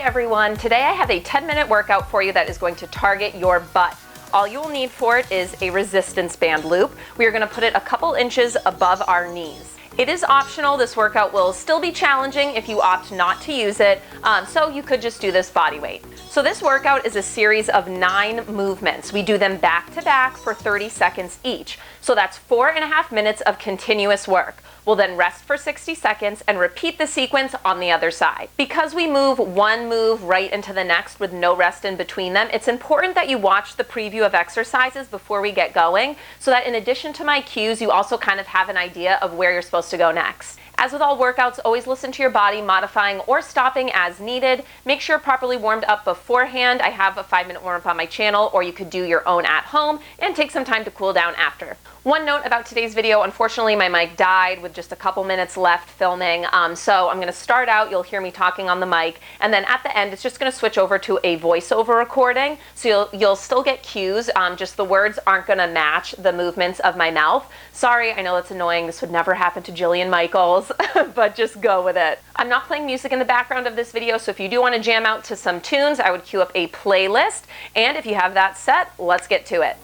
everyone. Today I have a 10-minute workout for you that is going to target your butt. All you will need for it is a resistance band loop. We are going to put it a couple inches above our knees. It is optional. This workout will still be challenging if you opt not to use it, so you could just do this body weight. So this workout is a series of 9 movements. We do them back to back for 30 seconds each. So that's 4.5 minutes of continuous work. We'll then rest for 60 seconds and repeat the sequence on the other side. Because we move one move right into the next with no rest in between them, it's important that you watch the preview of exercises before we get going, so that in addition to my cues, you also kind of have an idea of where you're supposed to go next. As with all workouts, always listen to your body, modifying or stopping as needed. Make sure you're properly warmed up beforehand. I have a 5-minute warm-up on my channel, or you could do your own at home and take some time to cool down after. One note about today's video, unfortunately my mic died with just a couple minutes left filming, so I'm going to start out, you'll hear me talking on the mic, and then at the end it's just going to switch over to a voiceover recording, so you'll still get cues, just the words aren't going to match the movements of my mouth. Sorry, I know that's annoying, this would never happen to Jillian Michaels, but just go with it. I'm not playing music in the background of this video, so if you do want to jam out to some tunes, I would queue up a playlist, and if you have that set, let's get to it.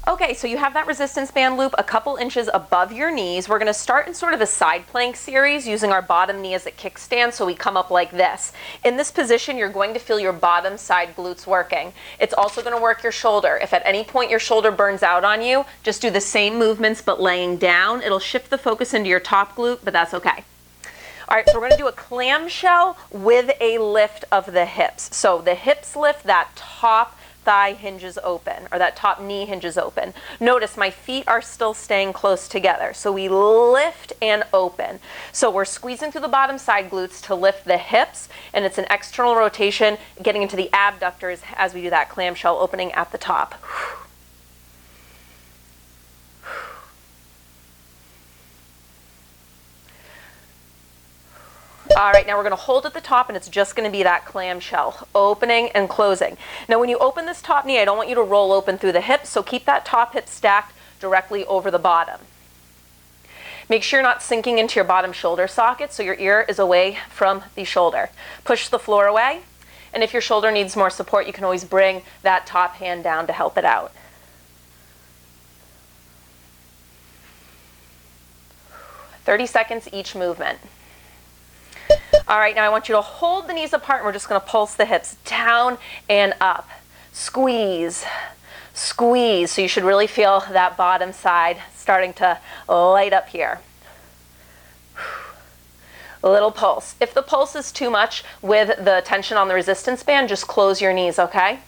Okay, so you have that resistance band loop a couple inches above your knees. We're going to start in sort of a side plank series using our bottom knee as a kickstand, so we come up like this. In this position, you're going to feel your bottom side glutes working. It's also going to work your shoulder. If at any point your shoulder burns out on you, just do the same movements but laying down. It'll shift the focus into your top glute, but that's okay. All right, so we're going to do a clamshell with a lift of the hips. So the hips lift, that top thigh hinges open, or that top knee hinges open. Notice my feet are still staying close together. So we lift and open. So we're squeezing through the bottom side glutes to lift the hips, and it's an external rotation, getting into the abductors as we do that clamshell opening at the top. All right, now we're going to hold at the top, and it's just going to be that clamshell, opening and closing. Now when you open this top knee, I don't want you to roll open through the hips, so keep that top hip stacked directly over the bottom. Make sure you're not sinking into your bottom shoulder socket, so your ear is away from the shoulder. Push the floor away, and if your shoulder needs more support, you can always bring that top hand down to help it out. "30 seconds each movement. All right, now I want you to hold the knees apart, and we're just going to pulse the hips down and up. Squeeze, squeeze. So you should really feel that bottom side starting to light up here. A little pulse. If the pulse is too much with the tension on the resistance band, just close your knees, okay?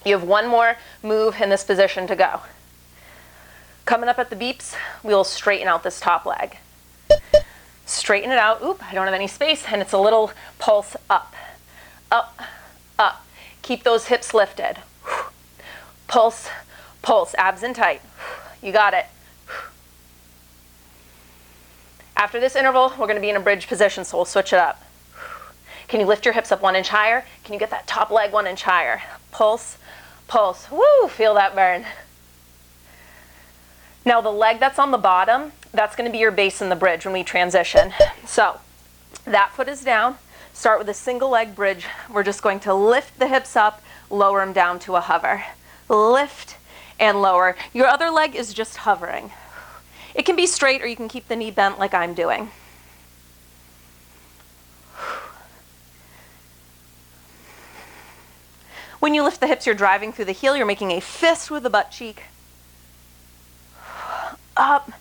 You have one more move in this position to go. Coming up at the beeps, we'll straighten out this top leg. Straighten it out. Oop, I don't have any space, and it's a little pulse up, up, up. Keep those hips lifted. Pulse, pulse, abs in tight. You got it. After this interval, we're going to be in a bridge position, so we'll switch it up. Can you lift your hips up 1 inch higher? Can you get that top leg 1 inch higher? Pulse, pulse. Woo, feel that burn. Now the leg that's on the bottom, That's going to be your base in the bridge when we transition. So that foot is down. Start with a single leg bridge. We're just going to lift the hips up, lower them down to a hover. Lift and lower. Your other leg is just hovering. It can be straight or you can keep the knee bent like I'm doing. When you lift the hips, you're driving through the heel. You're making a fist with the butt cheek. Up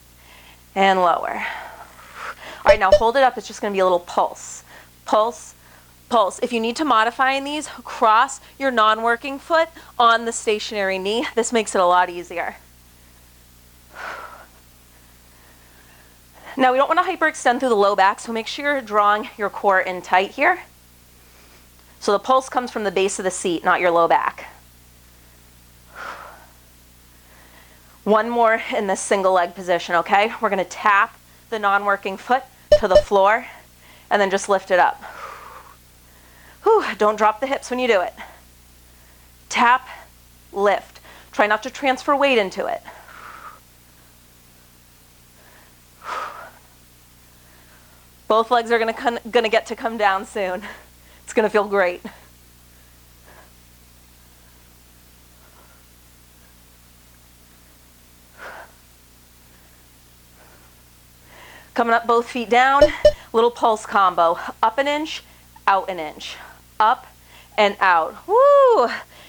and lower. All right, now hold it up. It's just going to be a little pulse. Pulse, pulse. If you need to modify in these, cross your non-working foot on the stationary knee. This makes it a lot easier. Now, we don't want to hyperextend through the low back, so make sure you're drawing your core in tight here. So the pulse comes from the base of the seat, not your low back. One more in this single leg position, okay? We're going to tap the non-working foot to the floor and then just lift it up. Whew, don't drop the hips when you do it. Tap, lift. Try not to transfer weight into it. Both legs are gonna get to come down soon. It's gonna feel great. Coming up, both feet down, little pulse combo. Up an inch, out an inch. Up and out. Woo!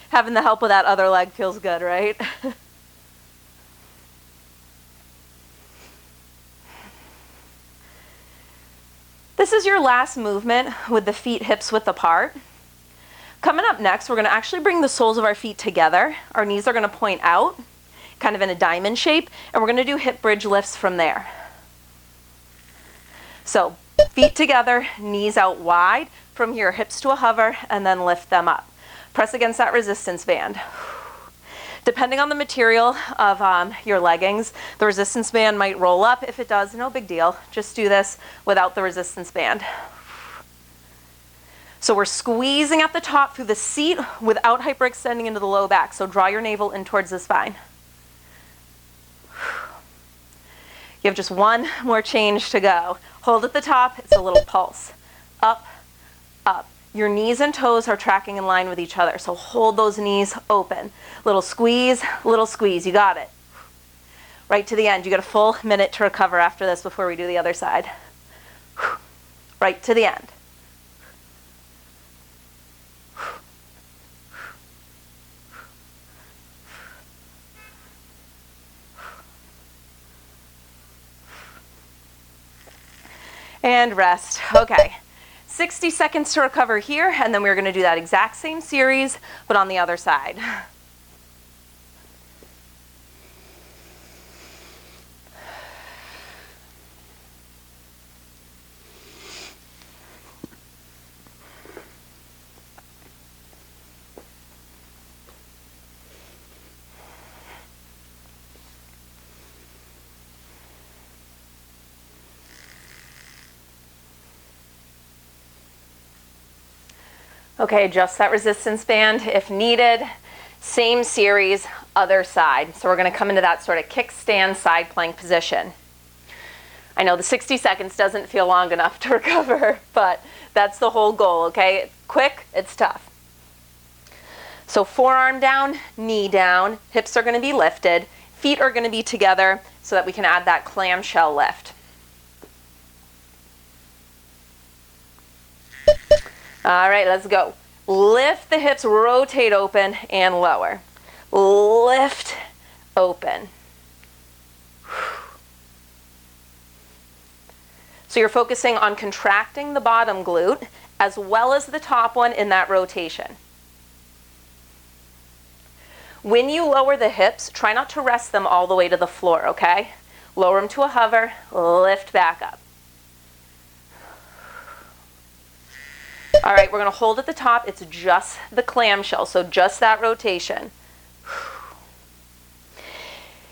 Having the help of that other leg feels good, right? This is your last movement with the feet hips width apart. Coming up next, we're going to actually bring the soles of our feet together. Our knees are going to point out, kind of in a diamond shape, and we're going to do hip bridge lifts from there. So feet together, knees out wide, from here hips to a hover, and then lift them up. Press against that resistance band. Depending on the material of your leggings, the resistance band might roll up. If it does, no big deal. Just do this without the resistance band. So we're squeezing at the top through the seat without hyperextending into the low back. So draw your navel in towards the spine. You have just one more change to go. Hold at the top, it's a little pulse. Up, up. Your knees and toes are tracking in line with each other, so hold those knees open. Little squeeze, you got it. Right to the end. You got a full minute to recover after this before we do the other side. Right to the end. And rest. Okay. 60 seconds to recover here, and then we're going to do that exact same series, but on the other side. Okay, adjust that resistance band if needed. Same series, other side. So we're going to come into that sort of kickstand side plank position. I know the 60 seconds doesn't feel long enough to recover, but that's the whole goal, okay? It's quick, it's tough. So forearm down, knee down, hips are going to be lifted, feet are going to be together so that we can add that clamshell lift. All right, let's go. Lift the hips, rotate open and lower. Lift, open. So you're focusing on contracting the bottom glute as well as the top one in that rotation. When you lower the hips, try not to rest them all the way to the floor, okay? Lower them to a hover, lift back up. All right, we're going to hold at the top. It's just the clamshell, so just that rotation.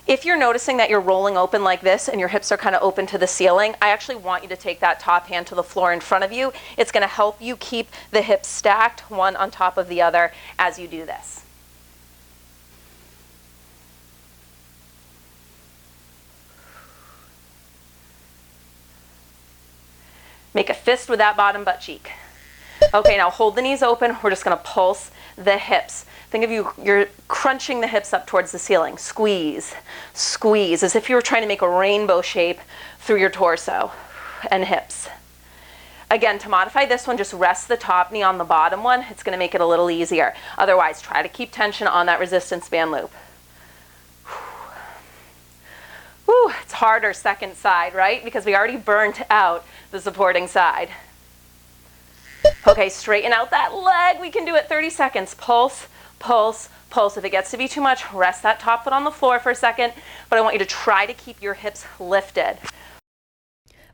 If you're noticing that you're rolling open like this and your hips are kind of open to the ceiling, I actually want you to take that top hand to the floor in front of you. It's going to help you keep the hips stacked, one on top of the other, as you do this. fist with that bottom butt cheek. Okay, now hold the knees open. We're just gonna pulse the hips. Think of you're crunching the hips up towards the ceiling. Squeeze, squeeze, as if you were trying to make a rainbow shape through your torso and hips. Again, to modify this one, just rest the top knee on the bottom one. It's gonna make it a little easier. Otherwise, try to keep tension on that resistance band loop. Whew, it's harder second side, right? Because we already burnt out the supporting side. Okay, straighten out that leg. We can do it 30 seconds. Pulse, pulse, pulse. If it gets to be too much, rest that top foot on the floor for a second, but I want you to try to keep your hips lifted.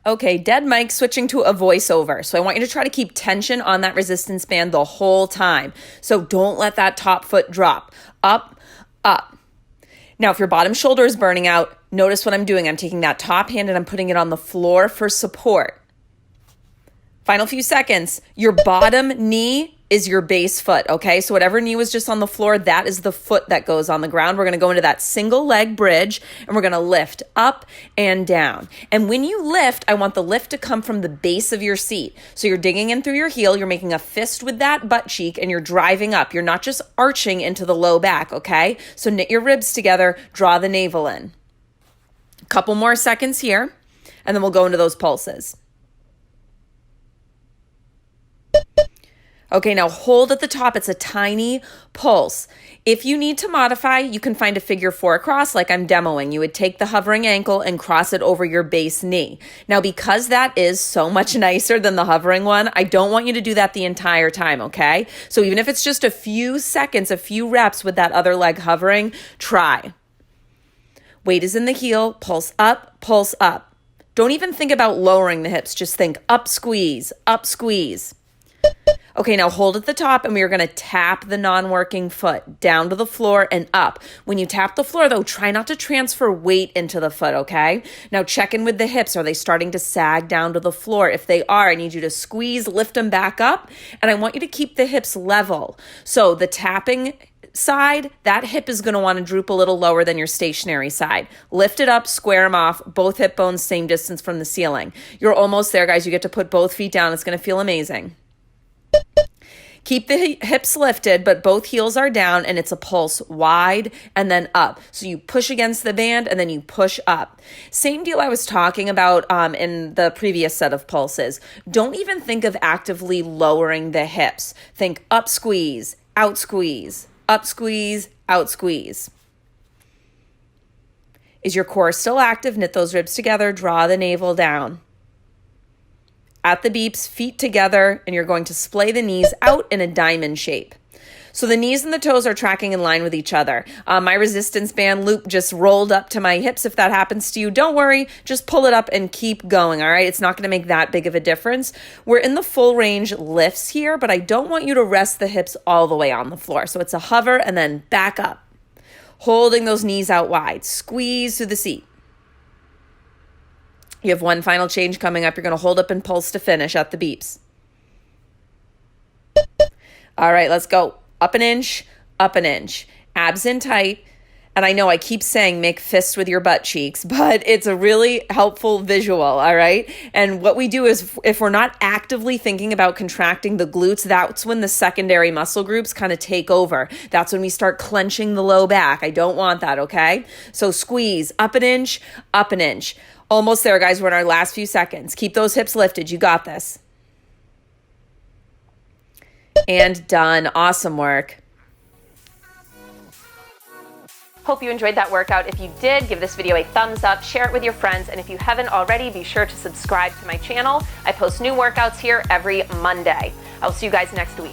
Okay, dead mic, switching to a voiceover. So I want you to try to keep tension on that resistance band the whole time. So don't let that top foot drop. Up, up. Now, if your bottom shoulder is burning out, notice what I'm doing. I'm taking that top hand and I'm putting it on the floor for support. Final few seconds. Your bottom knee is your base foot, okay? So whatever knee was just on the floor, that is the foot that goes on the ground. We're gonna go into that single leg bridge and we're gonna lift up and down. And when you lift, I want the lift to come from the base of your seat. So you're digging in through your heel, you're making a fist with that butt cheek and you're driving up. You're not just arching into the low back, okay? So knit your ribs together, draw the navel in. A couple more seconds here, and then we'll go into those pulses. Okay, now hold at the top. It's a tiny pulse. If you need to modify, you can find a figure 4 cross like I'm demoing. You would take the hovering ankle and cross it over your base knee. Now, because that is so much nicer than the hovering one, I don't want you to do that the entire time, okay? So even if it's just a few seconds, a few reps with that other leg hovering, try. Weight is in the heel, pulse up, pulse up. Don't even think about lowering the hips. Just think up, squeeze, up, squeeze. Okay, now hold at the top and we are going to tap the non-working foot down to the floor and up. When you tap the floor though, try not to transfer weight into the foot, okay? Now check in with the hips. Are they starting to sag down to the floor? If they are, I need you to squeeze, lift them back up, and I want you to keep the hips level. So the tapping side, that hip is going to want to droop a little lower than your stationary side. Lift it up, square them off, both hip bones same distance from the ceiling. You're almost there, guys. You get to put both feet down. It's going to feel amazing. Keep the hips lifted, but both heels are down and it's a pulse wide and then up. So you push against the band and then you push up. Same deal I was talking about in the previous set of pulses. Don't even think of actively lowering the hips. Think up squeeze, out squeeze, up squeeze, out squeeze. Is your core still active? Knit those ribs together, draw the navel down. At the beeps, feet together, and you're going to splay the knees out in a diamond shape. So the knees and the toes are tracking in line with each other. My resistance band loop just rolled up to my hips. If that happens to you, don't worry. Just pull it up and keep going, all right? It's not going to make that big of a difference. We're in the full range lifts here, but I don't want you to rest the hips all the way on the floor. So it's a hover and then back up. Holding those knees out wide. Squeeze through the seat. You have one final change coming up. You're going to hold up and pulse to finish at the beeps. All right, let's go. Up an inch, abs in tight. And I know I keep saying make fists with your butt cheeks, but it's a really helpful visual, all right? And what we do is if we're not actively thinking about contracting the glutes, that's when the secondary muscle groups kind of take over. That's when we start clenching the low back. I don't want that, okay? So squeeze, up an inch, up an inch. Almost there, guys. We're in our last few seconds. Keep those hips lifted. You got this. And done. Awesome work. Hope you enjoyed that workout. If you did, give this video a thumbs up, share it with your friends, and if you haven't already, be sure to subscribe to my channel. I post new workouts here every Monday. I'll see you guys next week.